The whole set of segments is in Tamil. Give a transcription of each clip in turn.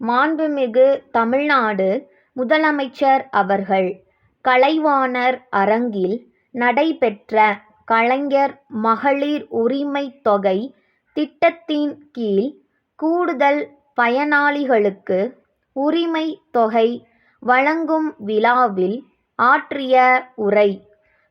மாண்புமிகு தமிழ்நாடு முதலமைச்சர் அவர்கள் கலைவாணர் அரங்கில் நடைபெற்ற கலைஞர் மகளிர் உரிமைத் தொகை திட்டத்தின் கீழ் கூடுதல் பயனாளிகளுக்கு உரிமைத் தொகை வழங்கும் விழாவில் ஆற்றிய உரை.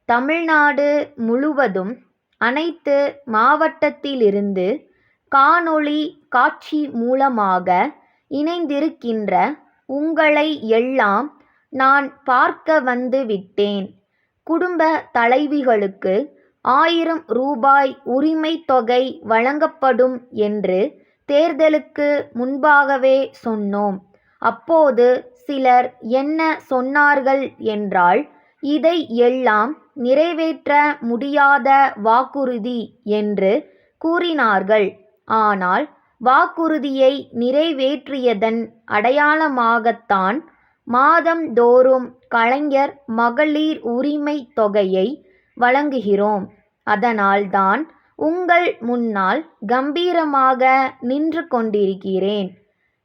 தமிழ்நாடு முழுவதும் அனைத்து மாவட்டத்திலிருந்து காணொளி காட்சி மூலமாக இணைந்திருக்கின்ற உங்களை எல்லாம் நான் பார்க்க வந்து விட்டேன். குடும்ப தலைவிகளுக்கு 1000 ரூபாய் உரிமைத் தொகை வழங்கப்படும் என்று தேர்தலுக்கு முன்பாகவே சொன்னோம். அப்போது சிலர் என்ன சொன்னார்கள் என்றால், இதை எல்லாம் நிறைவேற்ற முடியாத வாக்குறுதி என்று கூறினார்கள். ஆனால் வாக்குறுதியை நிறைவேற்றியதன் அடையாளமாகத்தான் மாதந்தோறும் கலைஞர் மகளிர் உரிமைத் தொகையை வழங்குகிறோம். அதனால்தான் உங்கள் முன்னால் கம்பீரமாக நின்று கொண்டிருக்கிறேன்.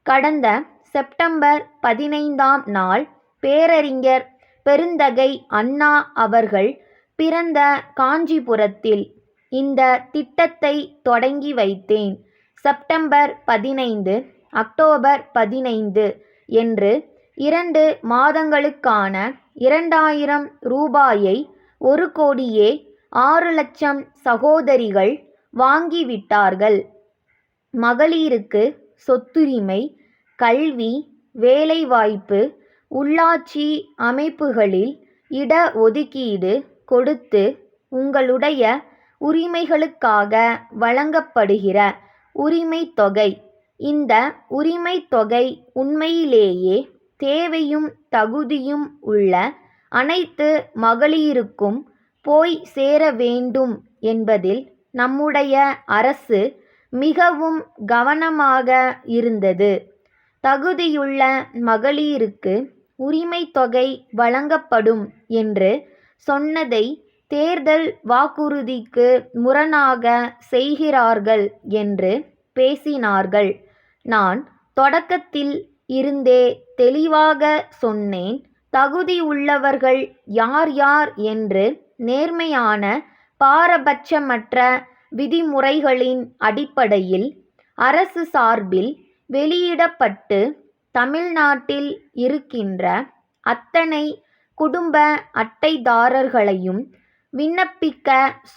கடந்த செப்டம்பர் 15ஆம் நாள் பேரறிஞர் பெருந்தகை அண்ணா அவர்கள் பிறந்த காஞ்சிபுரத்தில் இந்த திட்டத்தை தொடங்கி வைத்தேன். செப்டம்பர் 15, அக்டோபர் 15 என்று 2 மாதங்களுக்கான 2000 ரூபாயை 1,06,00,000 சகோதரிகள் வாங்கிவிட்டார்கள். மகளிருக்கு சொத்துரிமை, கல்வி, வேலைவாய்ப்பு, உள்ளாட்சி அமைப்புகளில் இட ஒதுக்கீடு கொடுத்து உங்களுடைய உரிமைகளுக்காக வழங்கப்படுகிற உரிமைத் தொகை. இந்த உரிமைத் தொகை உண்மையிலேயே தேவையும் தகுதியும் உள்ள அனைத்து மகளிருக்கும் போய் சேர வேண்டும் என்பதில் நம்முடைய அரசு மிகவும் கவனமாக இருந்தது. தகுதியுள்ள மகளிருக்கு உரிமைத் தொகை வழங்கப்படும் என்று சொன்னதை தேர்தல் வாக்குறுதிக்கு முரணாக செய்கிறார்கள் என்று பேசினார்கள். நான் தொடக்கத்தில் இருந்தே தெளிவாக சொன்னேன். தகுதி உள்ளவர்கள் யார் யார் என்று நேர்மையான பாரபட்சமற்ற விதிமுறைகளின் அடிப்படையில் அரசு சார்பில் வெளியிடப்பட்டு தமிழ்நாட்டில் இருக்கின்ற அத்தனை குடும்ப அட்டைதாரர்களையும் விண்ணப்பிக்க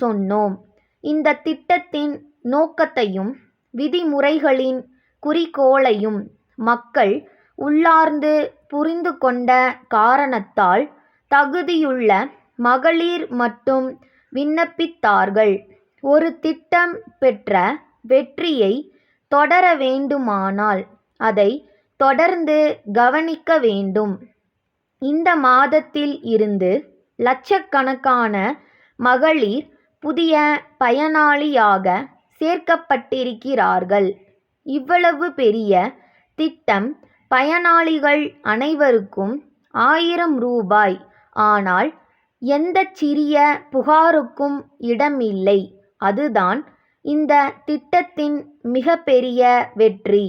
சொன்னோம். இந்த திட்டத்தின் நோக்கத்தையும் விதிமுறைகளின் குறிக்கோளையும் மக்கள் உள்ளார்ந்து புரிந்து கொண்ட காரணத்தால் தகுதியுள்ள மகளிர் மட்டும் விண்ணப்பித்தார்கள். ஒரு திட்டம் பெற்ற வெற்றியை தொடர வேண்டுமானால் அதை தொடர்ந்து கவனிக்க வேண்டும். இந்த மாதத்தில் இருந்து லட்சக்கணக்கான மகளிர் புதிய பயனாளியாக சேர்க்கப்பட்டிருக்கிறார்கள். இவ்வளவு பெரிய திட்டம் பயனாளிகள் அனைவருக்கும் 1000 ரூபாய். ஆனால் எந்த சிறிய புகாருக்கும் இடமில்லை. அதுதான் இந்த திட்டத்தின் மிகப்பெரிய வெற்றி.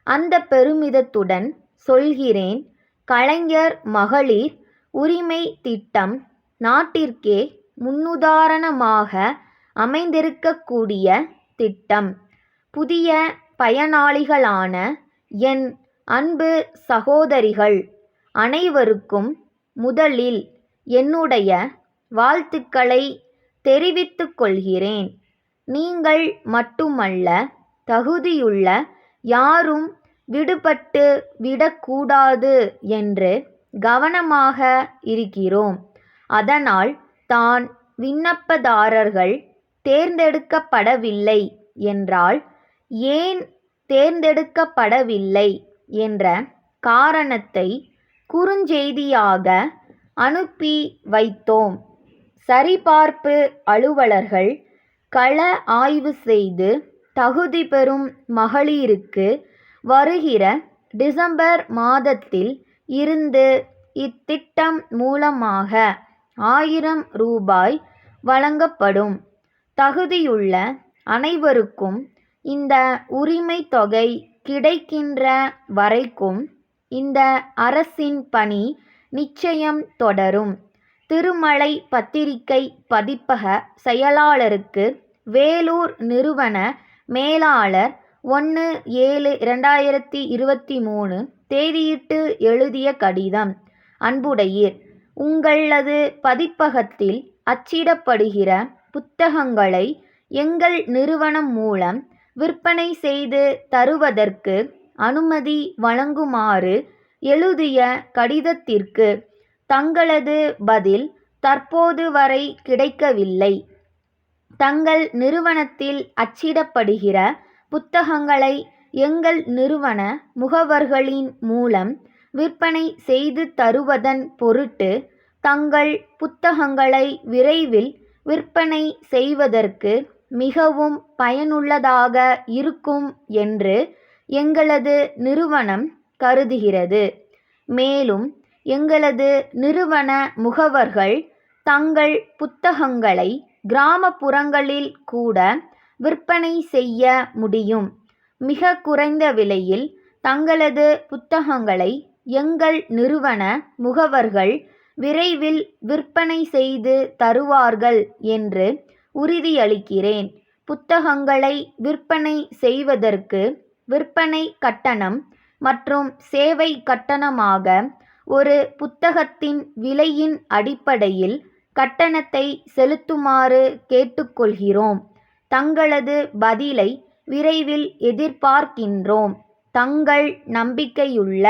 அந்த பெருமிதத்துடன் சொல்கிறேன், கலைஞர் மகளிர் உரிமை திட்டம் நாட்டிற்கே முன்னுதாரணமாக அமைந்திருக்கக்கூடிய திட்டம். புதிய பயனாளிகளான என் அன்பு சகோதரிகள் அனைவருக்கும் முதலில் என்னுடைய வாழ்த்துக்களை தெரிவித்துக் கொள்கிறேன். நீங்கள் மட்டுமல்ல, தகுதியுள்ள யாரும் விடுபட்டு விடக்கூடாது என்று கவனமாக இருக்கிறோம். அதனால் தான் விண்ணப்பதாரர்கள் தேர்ந்தெடுக்கப்படவில்லை என்றால் ஏன் தேர்ந்தெடுக்கப்படவில்லை என்ற காரணத்தை குறுஞ்செய்தியாக அனுப்பி வைத்தோம். சரிபார்ப்பு அலுவலர்கள் கள ஆய்வு செய்து தகுதி பெறும் மகளிருக்கு வருகிற டிசம்பர் மாதத்தில் இருந்து இத்திட்டம் மூலமாக 1000 ரூபாய் வழங்கப்படும். தகுதியுள்ள அனைவருக்கும் இந்த உரிமைத் தொகை கிடைக்கின்ற வரைக்கும் இந்த அரசின் பணி நிச்சயம் தொடரும். திருமலை பத்திரிகை பதிப்பக செயலாளருக்கு வேலூர் நிறுவன மேலாளர் 1/7/2023 தேதியிட்டு எழுதிய கடிதம். அன்புடையீர், உங்களது பதிப்பகத்தில் அச்சிடப்படுகிற புத்தகங்களை எங்கள் நிறுவனம் மூலம் விற்பனை செய்து தருவதற்கு அனுமதி வழங்குமாறு எழுதிய கடிதத்திற்கு தங்களது பதில் தற்போது வரை கிடைக்கவில்லை. தங்கள் நிறுவனத்தில் அச்சிடப்படுகிற புத்தகங்களை எங்கள் நிறுவன முகவர்களின் மூலம் விற்பனை செய்து தருவதன் பொருட்டு தங்கள் புத்தகங்களை விரைவில் விற்பனை செய்வதற்கு மிகவும் பயனுள்ளதாக இருக்கும் என்று எங்களது நிறுவனம் கருதுகிறது. மேலும் எங்களது நிறுவன முகவர்கள் தங்கள் புத்தகங்களை கிராமப்புறங்களில் கூட விற்பனை செய்ய முடியும். மிக குறைந்த விலையில் தங்களது புத்தகங்களை எங்கள் நிறுவன முகவர்கள் விரைவில் விற்பனை செய்து தருவார்கள் என்று உறுதியளிக்கிறேன். புத்தகங்களை விற்பனை செய்வதற்கு விற்பனை கட்டணம் மற்றும் சேவை கட்டணமாக ஒரு புத்தகத்தின் விலையின் அடிப்படையில் கட்டணத்தை செலுத்துமாறு கேட்டுக்கொள்கிறோம். தங்களது பதிலை விரைவில் எதிர்பார்க்கின்றோம். தங்கள் நம்பிக்கையுள்ள